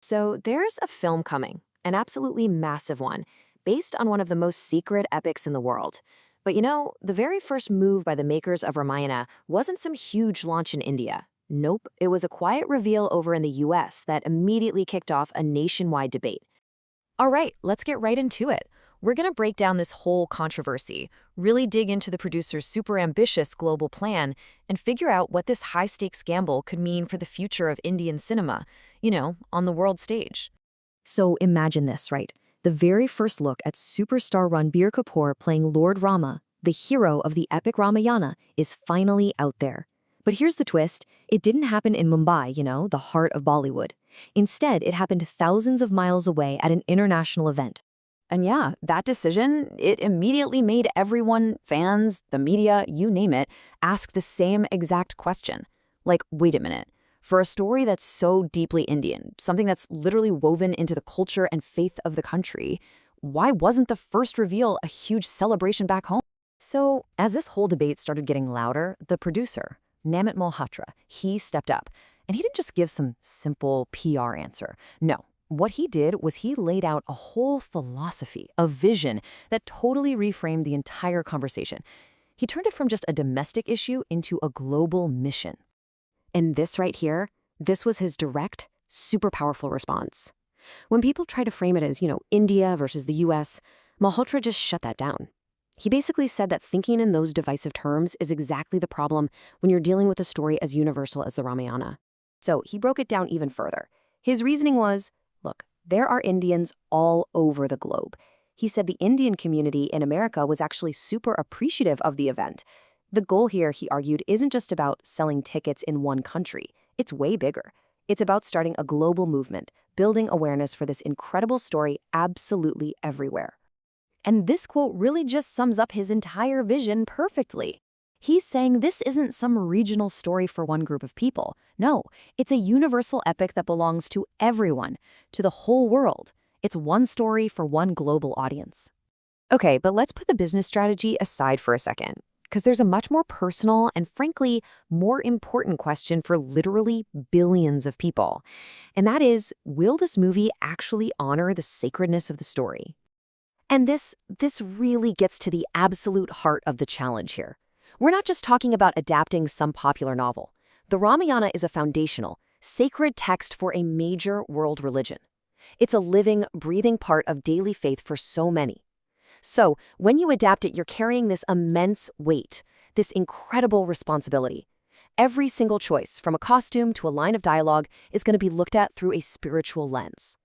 So there's a film coming, an absolutely massive one, based on one of the most secret epics in the world. But the very first move by the makers of Ramayana wasn't some huge launch in India. Nope, it was a quiet reveal over in the US that immediately kicked off a nationwide debate. All right, let's get right into it. We're going to break down this whole controversy, really dig into the producer's super ambitious global plan, and figure out what this high stakes gamble could mean for the future of Indian cinema, on the world stage. So imagine this, right? The very first look at superstar Ranbir Kapoor playing Lord Rama, the hero of the epic Ramayana, is finally out there. But here's the twist. It didn't happen in Mumbai, the heart of Bollywood. Instead, it happened thousands of miles away at an international event. And yeah, that decision, it immediately made everyone, fans, the media, you name it, ask the same exact question. Like, wait a minute. For a story that's so deeply Indian, something that's literally woven into the culture and faith of the country, why wasn't the first reveal a huge celebration back home? So, as this whole debate started getting louder, the producer, Namit Malhotra, he stepped up. And he didn't just give some simple PR answer. No. What he did was he laid out a whole philosophy, a vision that totally reframed the entire conversation. He turned it from just a domestic issue into a global mission. And this right here, this was his direct, super powerful response. When people try to frame it as, India versus the US, Malhotra just shut that down. He basically said that thinking in those divisive terms is exactly the problem when you're dealing with a story as universal as the Ramayana. So he broke it down even further. His reasoning was, look, there are Indians all over the globe. He said the Indian community in America was actually super appreciative of the event. The goal here, he argued, isn't just about selling tickets in one country. It's way bigger. It's about starting a global movement, building awareness for this incredible story absolutely everywhere. And this quote really just sums up his entire vision perfectly. He's saying this isn't some regional story for one group of people. No, it's a universal epic that belongs to everyone, to the whole world. It's one story for one global audience. Okay, but let's put the business strategy aside for a second, because there's a much more personal and frankly, more important question for literally billions of people. And that is, will this movie actually honor the sacredness of the story? And this really gets to the absolute heart of the challenge here. We're not just talking about adapting some popular novel. The Ramayana is a foundational, sacred text for a major world religion. It's a living, breathing part of daily faith for so many. So, when you adapt it, you're carrying this immense weight, this incredible responsibility. Every single choice, from a costume to a line of dialogue, is going to be looked at through a spiritual lens.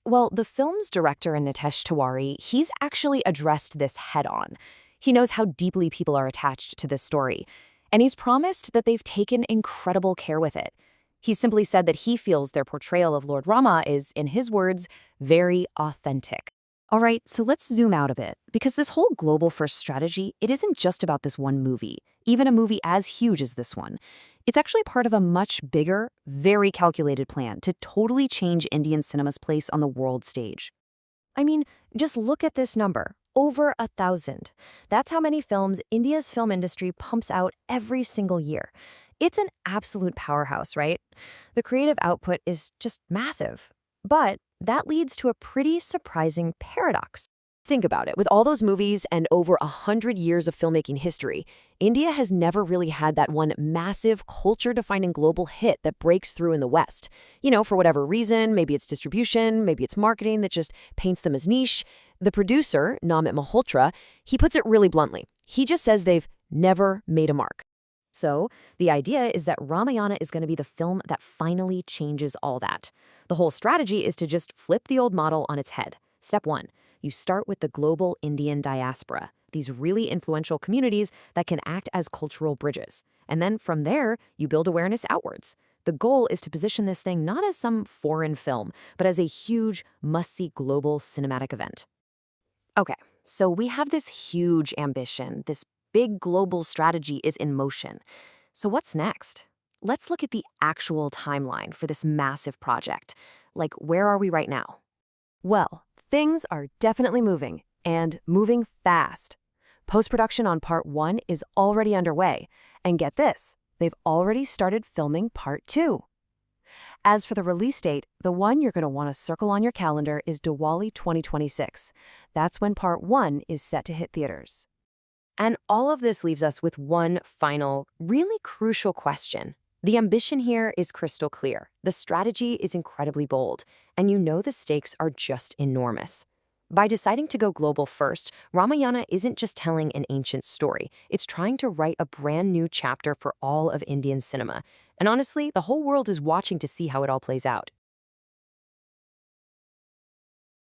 Well, the film's director, Nitesh Tiwari, he's actually addressed this head-on. He knows how deeply people are attached to this story, and he's promised that they've taken incredible care with it. He simply said that he feels their portrayal of Lord Rama is, in his words, very authentic. All right, so let's zoom out a bit, because this whole global first strategy, it isn't just about this one movie, even a movie as huge as this one. It's actually part of a much bigger, very calculated plan to totally change Indian cinema's place on the world stage. I mean, just look at this number. Over 1,000. That's how many films India's film industry pumps out every single year. It's an absolute powerhouse, right? The creative output is just massive. But that leads to a pretty surprising paradox. Think about it. With all those movies and over 100 years of filmmaking history, India has never really had that one massive culture-defining global hit that breaks through in the West. For whatever reason, maybe it's distribution, maybe it's marketing that just paints them as niche. The producer, Namit Malhotra, he puts it really bluntly. He just says they've never made a mark. So, the idea is that Ramayana is going to be the film that finally changes all that. The whole strategy is to just flip the old model on its head. Step 1. You start with the global Indian diaspora, these really influential communities that can act as cultural bridges. And then from there, you build awareness outwards. The goal is to position this thing not as some foreign film, but as a huge, must-see global cinematic event. Okay, so we have this huge ambition, this big global strategy is in motion. So what's next? Let's look at the actual timeline for this massive project. Like, where are we right now? Well, things are definitely moving, and moving fast. Post-production on Part 1 is already underway, and get this, they've already started filming Part 2. As for the release date, the one you're going to want to circle on your calendar is Diwali 2026. That's when Part 1 is set to hit theaters. And all of this leaves us with one final, really crucial question. The ambition here is crystal clear. The strategy is incredibly bold, and you know the stakes are just enormous. By deciding to go global first, Ramayana isn't just telling an ancient story. It's trying to write a brand new chapter for all of Indian cinema. And honestly, the whole world is watching to see how it all plays out.